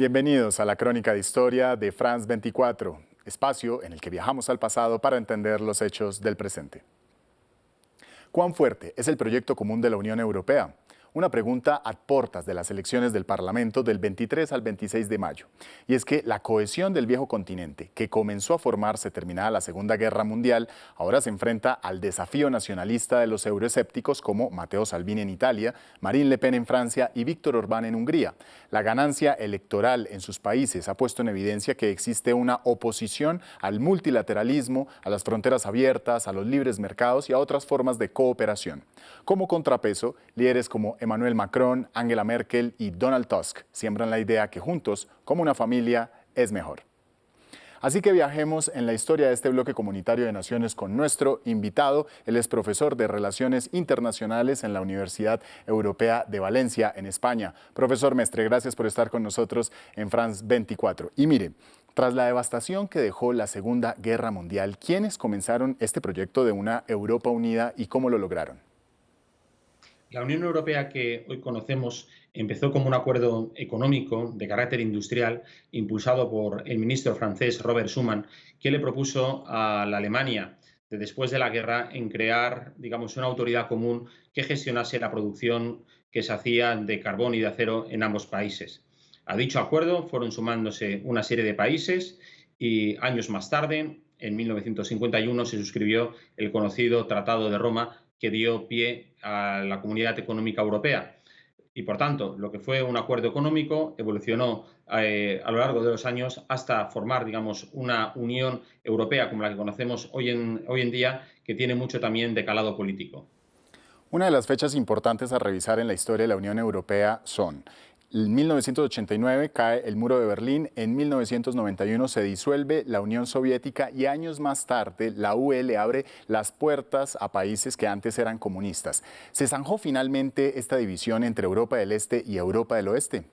Bienvenidos a la Crónica de Historia de France 24, espacio en el que viajamos al pasado para entender los hechos del presente. ¿Cuán fuerte es el proyecto común de la Unión Europea? Una pregunta a portas de las elecciones del Parlamento del 23 al 26 de mayo. Y es que la cohesión del viejo continente, que comenzó a formarse terminada la Segunda Guerra Mundial, ahora se enfrenta al desafío nacionalista de los euroescépticos como Matteo Salvini en Italia, Marine Le Pen en Francia y Víctor Orbán en Hungría. La ganancia electoral en sus países ha puesto en evidencia que existe una oposición al multilateralismo, a las fronteras abiertas, a los libres mercados y a otras formas de cooperación. Como contrapeso, líderes como Emmanuel Macron, Angela Merkel y Donald Tusk siembran la idea que juntos, como una familia, es mejor. Así que viajemos en la historia de este bloque comunitario de naciones con nuestro invitado. Él es profesor de Relaciones Internacionales en la Universidad Europea de Valencia, en España. Profesor Mestre, gracias por estar con nosotros en France 24. Y mire, tras la devastación que dejó la Segunda Guerra Mundial, ¿quiénes comenzaron este proyecto de una Europa unida y cómo lo lograron? La Unión Europea que hoy conocemos empezó como un acuerdo económico de carácter industrial impulsado por el ministro francés Robert Schuman, que le propuso a la Alemania de después de la guerra en crear, digamos, una autoridad común que gestionase la producción que se hacía de carbón y de acero en ambos países. A dicho acuerdo fueron sumándose una serie de países y años más tarde, en 1951, se suscribió el conocido Tratado de Roma, que dio pie a la Comunidad Económica Europea. Y, por tanto, lo que fue un acuerdo económico evolucionó a lo largo de los años hasta formar, digamos, una Unión Europea como la que conocemos hoy en día, que tiene mucho también de calado político. Una de las fechas importantes a revisar en la historia de la Unión Europea son: en 1989 cae el muro de Berlín, en 1991 se disuelve la Unión Soviética y años más tarde la UE le abre las puertas a países que antes eran comunistas. ¿Se zanjó finalmente esta división entre Europa del Este y Europa del Oeste?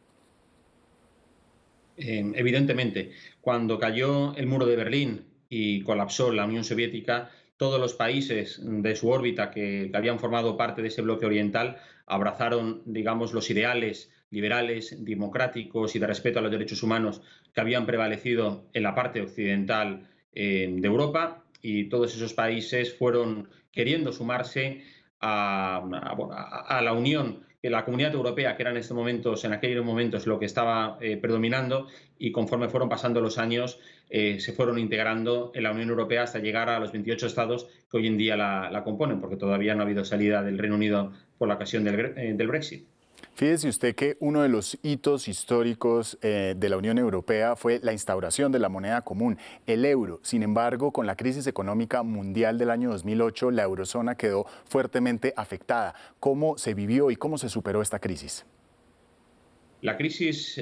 Evidentemente, cuando cayó el muro de Berlín y colapsó la Unión Soviética, todos los países de su órbita que habían formado parte de ese bloque oriental abrazaron, digamos, los ideales liberales, democráticos y de respeto a los derechos humanos que habían prevalecido en la parte occidental de Europa, y todos esos países fueron queriendo sumarse a la Unión, que la Comunidad Europea, que era en aquellos momentos lo que estaba predominando, y conforme fueron pasando los años se fueron integrando en la Unión Europea hasta llegar a los 28 estados que hoy en día la componen, porque todavía no ha habido salida del Reino Unido por la ocasión del Brexit. Fíjese usted que uno de los hitos históricos de la Unión Europea fue la instauración de la moneda común, el euro. Sin embargo, con la crisis económica mundial del año 2008, la eurozona quedó fuertemente afectada. ¿Cómo se vivió y cómo se superó esta crisis? La crisis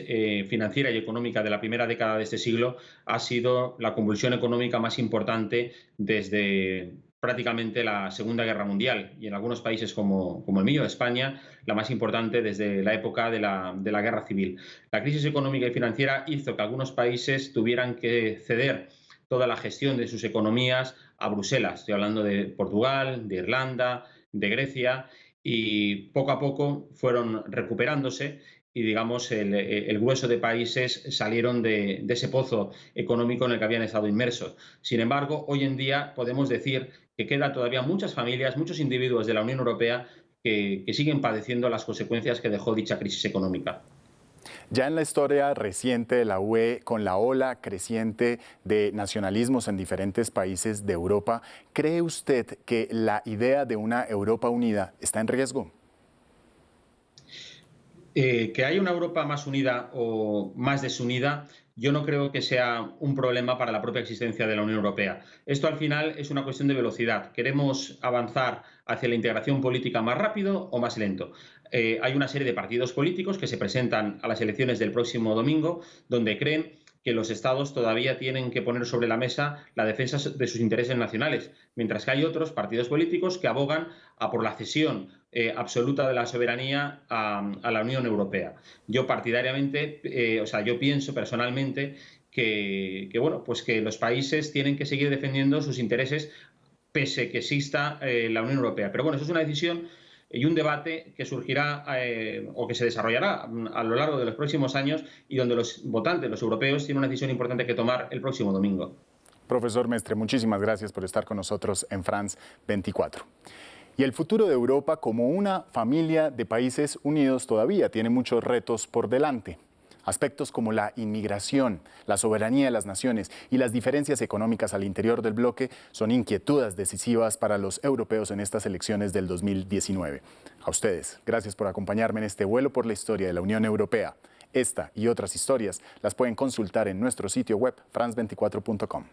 financiera y económica de la primera década de este siglo ha sido la convulsión económica más importante desde prácticamente la Segunda Guerra Mundial, y en algunos países como el mío, España, la más importante desde la época de la Guerra Civil. La crisis económica y financiera hizo que algunos países tuvieran que ceder toda la gestión de sus economías a Bruselas. Estoy hablando de Portugal, de Irlanda, de Grecia, y poco a poco fueron recuperándose, y, digamos, el grueso de países salieron de ese pozo económico en el que habían estado inmersos. Sin embargo, hoy en día podemos decir que quedan todavía muchas familias, muchos individuos de la Unión Europea que siguen padeciendo las consecuencias que dejó dicha crisis económica. Ya en la historia reciente de la UE, con la ola creciente de nacionalismos en diferentes países de Europa, ¿cree usted que la idea de una Europa unida está en riesgo? Que haya una Europa más unida o más desunida, yo no creo que sea un problema para la propia existencia de la Unión Europea. Esto, al final, es una cuestión de velocidad. ¿Queremos avanzar hacia la integración política más rápido o más lento? Hay una serie de partidos políticos que se presentan a las elecciones del próximo domingo, donde creen que los estados todavía tienen que poner sobre la mesa la defensa de sus intereses nacionales, mientras que hay otros partidos políticos que abogan por la cesión absoluta de la soberanía a la Unión Europea. Yo partidariamente, yo pienso personalmente bueno, pues que los países tienen que seguir defendiendo sus intereses pese que exista la Unión Europea. Pero bueno, eso es una decisión y un debate que surgirá o que se desarrollará a lo largo de los próximos años y donde los votantes, los europeos, tienen una decisión importante que tomar el próximo domingo. Profesor Mestre, muchísimas gracias por estar con nosotros en France 24. Y el futuro de Europa como una familia de países unidos todavía tiene muchos retos por delante. Aspectos como la inmigración, la soberanía de las naciones y las diferencias económicas al interior del bloque son inquietudes decisivas para los europeos en estas elecciones del 2019. A ustedes, gracias por acompañarme en este vuelo por la historia de la Unión Europea. Esta y otras historias las pueden consultar en nuestro sitio web france24.com.